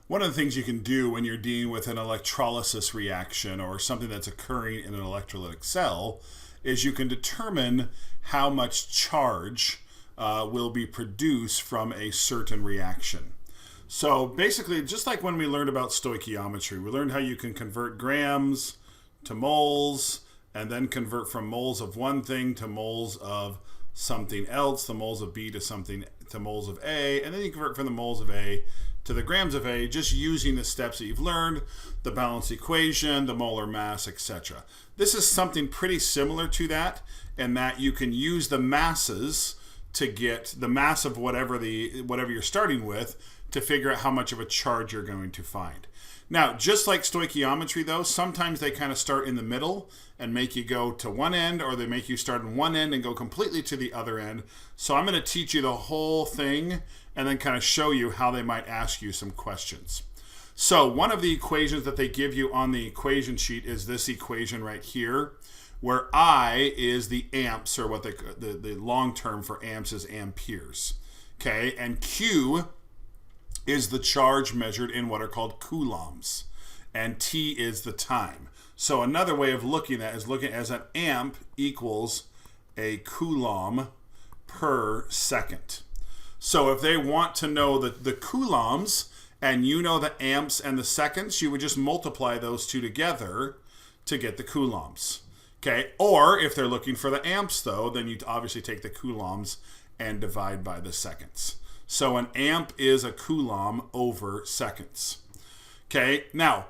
One of the things you can do when you're dealing with an electrolysis reaction or something that's occurring in an electrolytic cell is you can determine how much charge will be produced from a certain reaction. So basically, just like when we learned about stoichiometry, we learned how you can convert grams to moles and then convert from moles of one thing to moles of something else, the moles of B to moles of A, and then you convert from the moles of A to the grams of A, just using the steps that you've learned, the balanced equation, the molar mass, etc. This is something pretty similar to that, in that you can use the masses to get the mass of whatever you're starting with to figure out how much of a charge you're going to find. Now, just like stoichiometry though, sometimes they kind of start in the middle and make you go to one end, or they make you start in one end and go completely to the other end. So I'm going to teach you the whole thing and then kind of show you how they might ask you some questions. So one of the equations that they give you on the equation sheet is this equation right here, where I is the amps, or what the long term for amps is amperes. Okay, and Q is the charge measured in what are called coulombs, and T is the time. So another way of looking at it is looking as an amp equals a coulomb per second. So if they want to know the coulombs and you know the amps and the seconds, you would just multiply those two together to get the coulombs. Okay, or if they're looking for the amps though, then you obviously take the coulombs and divide by the seconds. So an amp is a coulomb over seconds. Okay, now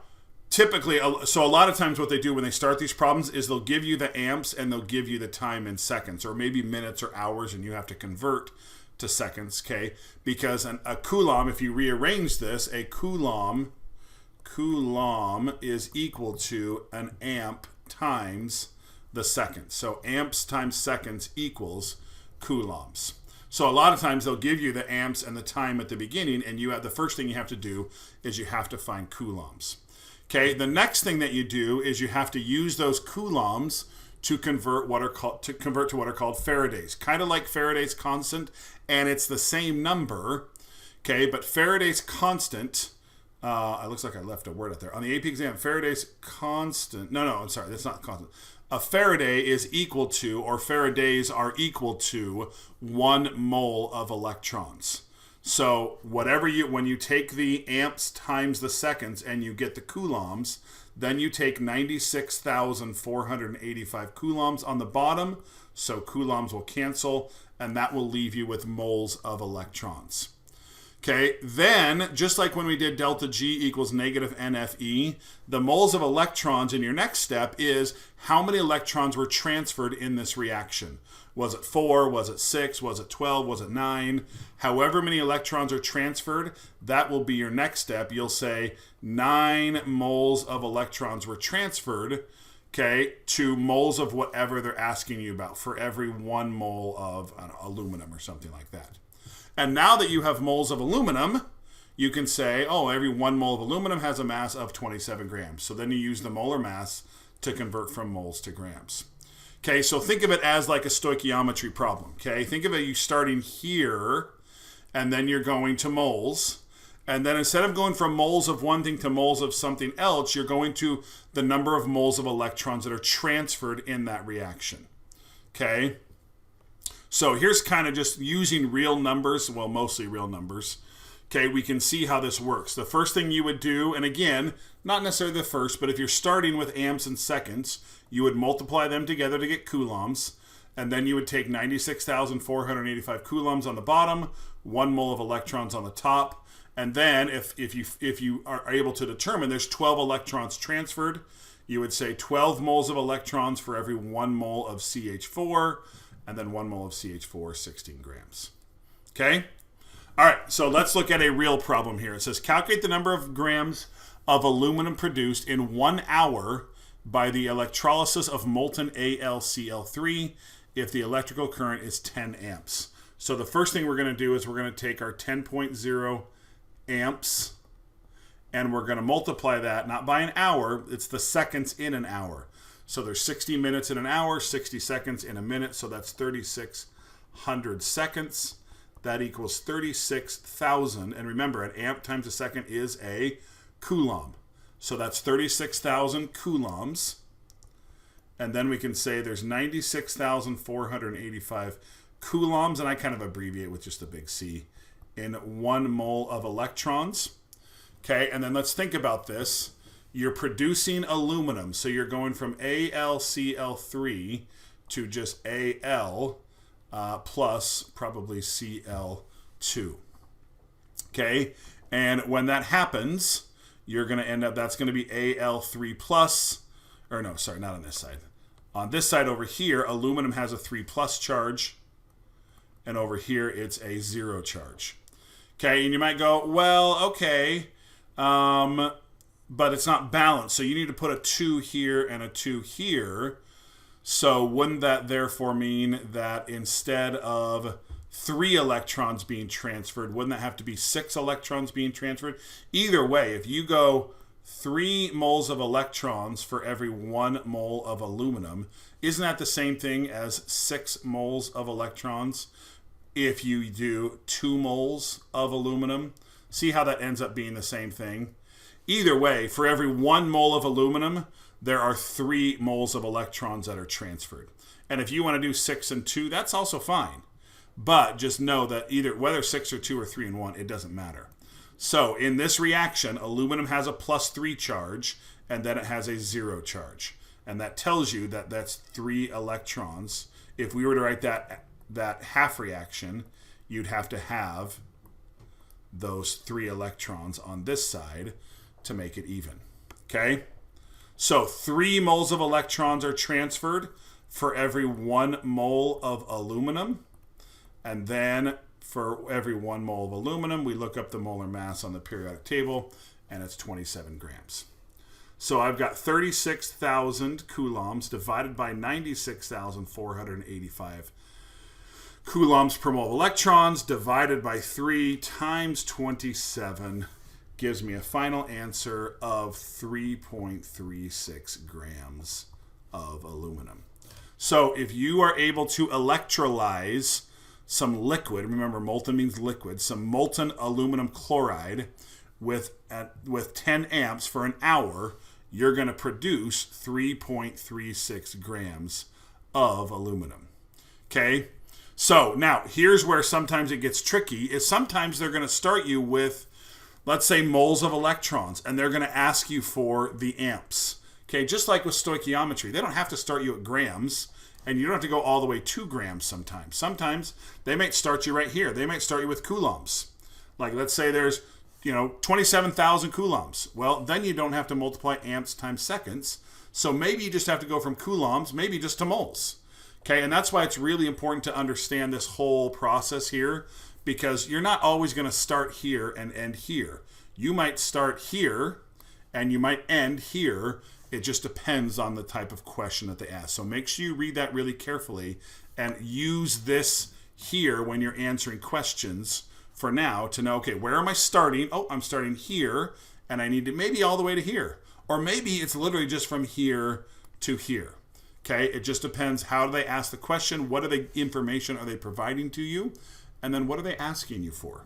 typically, so a lot of times what they do when they start these problems is they'll give you the amps and they'll give you the time in seconds, or maybe minutes or hours, and you have to convert to seconds, okay? Because a coulomb, if you rearrange this, a coulomb is equal to an amp times the second. So amps times seconds equals coulombs. So a lot of times they'll give you the amps and the time at the beginning, and the first thing you have to do is you have to find coulombs. Okay, the next thing that you do is you have to use those coulombs to convert to what are called Faraday's, kind of like Faraday's constant, and it's the same number. Okay, but Faraday's constant, it looks like I left a word out there on the AP exam. Faraday's constant. No, I'm sorry, that's not constant. A Faraday is equal to, or Faradays are equal to 1 mole of electrons. So when you take the amps times the seconds and you get the coulombs, then you take 96,485 coulombs on the bottom. So coulombs will cancel, and that will leave you with moles of electrons. Okay, then, just like when we did delta G equals negative NFE, the moles of electrons in your next step is how many electrons were transferred in this reaction. Was it 4? Was it 6? Was it 12? Was it 9? However many electrons are transferred, that will be your next step. You'll say 9 moles of electrons were transferred, okay, to moles of whatever they're asking you about for every 1 mole of aluminum or something like that. And now that you have moles of aluminum, you can say, every 1 mole of aluminum has a mass of 27 grams. So then you use the molar mass to convert from moles to grams. Okay, so think of it as like a stoichiometry problem. Okay, think of it you starting here, and then you're going to moles. And then instead of going from moles of one thing to moles of something else, you're going to the number of moles of electrons that are transferred in that reaction. Okay? So here's kind of just using real numbers, well, mostly real numbers. Okay, we can see how this works. The first thing you would do, and again, not necessarily the first, but if you're starting with amps and seconds, you would multiply them together to get coulombs, and then you would take 96,485 coulombs on the bottom, 1 mole of electrons on the top, and then if you are able to determine there's 12 electrons transferred, you would say 12 moles of electrons for every 1 mole of CH4, and then 1 mole of CH4, 16 grams. Okay? All right, so let's look at a real problem here. It says, calculate the number of grams of aluminum produced in 1 hour by the electrolysis of molten AlCl3 if the electrical current is 10 amps. So the first thing we're going to do is we're going to take our 10.0 amps and we're going to multiply that, not by an hour, it's the seconds in an hour. So there's 60 minutes in an hour, 60 seconds in a minute, so that's 3,600 seconds. that equals 36,000. And remember, an amp times a second is a coulomb. So that's 36,000 coulombs. And then we can say there's 96,485 coulombs, and I kind of abbreviate with just a big C, in 1 mole of electrons. Okay, and then let's think about this. You're producing aluminum, so you're going from AlCl3 to just Al plus probably Cl2. Okay, and when that happens, you're going to end up, that's going to be Al3 plus, or no, sorry, not on this side. On this side over here, aluminum has a 3 plus charge, and over here it's a 0 charge. Okay, and you might go, well, okay, but it's not balanced, so you need to put a 2 here and a 2 here. So wouldn't that therefore mean that instead of 3 electrons being transferred, wouldn't that have to be 6 electrons being transferred? Either way, if you go 3 moles of electrons for every 1 mole of aluminum, isn't that the same thing as 6 moles of electrons if you do 2 moles of aluminum? See how that ends up being the same thing? Either way, for every 1 mole of aluminum, there are 3 moles of electrons that are transferred. And if you want to do 6 and 2, that's also fine. But just know that either whether 6 or 2 or 3 and 1, it doesn't matter. So in this reaction, aluminum has a +3 charge, and then it has a 0 charge. And that tells you that that's 3 electrons. If we were to write that half reaction, you'd have to have those 3 electrons on this side to make it even. Okay? So 3 moles of electrons are transferred for every 1 mole of aluminum. And then for every 1 mole of aluminum, we look up the molar mass on the periodic table, and it's 27 grams. So I've got 36,000 coulombs divided by 96,485 coulombs per mole of electrons divided by 3 times 27 gives me a final answer of 3.36 grams of aluminum. So if you are able to electrolyze some liquid, remember molten means liquid, some molten aluminum chloride with 10 amps for an hour, you're going to produce 3.36 grams of aluminum. Okay? So now here's where sometimes it gets tricky, is sometimes they're going to start you with, let's say, moles of electrons, and they're going to ask you for the amps. Okay, just like with stoichiometry, they don't have to start you at grams, and you don't have to go all the way to grams sometimes. Sometimes they might start you right here. They might start you with coulombs. Like let's say there's 27,000 coulombs. Well, then you don't have to multiply amps times seconds. So maybe you just have to go from coulombs, maybe just to moles. Okay, and that's why it's really important to understand this whole process here, because you're not always going to start here and end here. You might start here and you might end here. It just depends on the type of question that they ask. So make sure you read that really carefully and use this here when you're answering questions for now to know, okay, where am I starting? Oh, I'm starting here, and I need to maybe all the way to here. Or maybe it's literally just from here to here. Okay, it just depends. How do they ask the question? What information are they providing to you? And then what are they asking you for?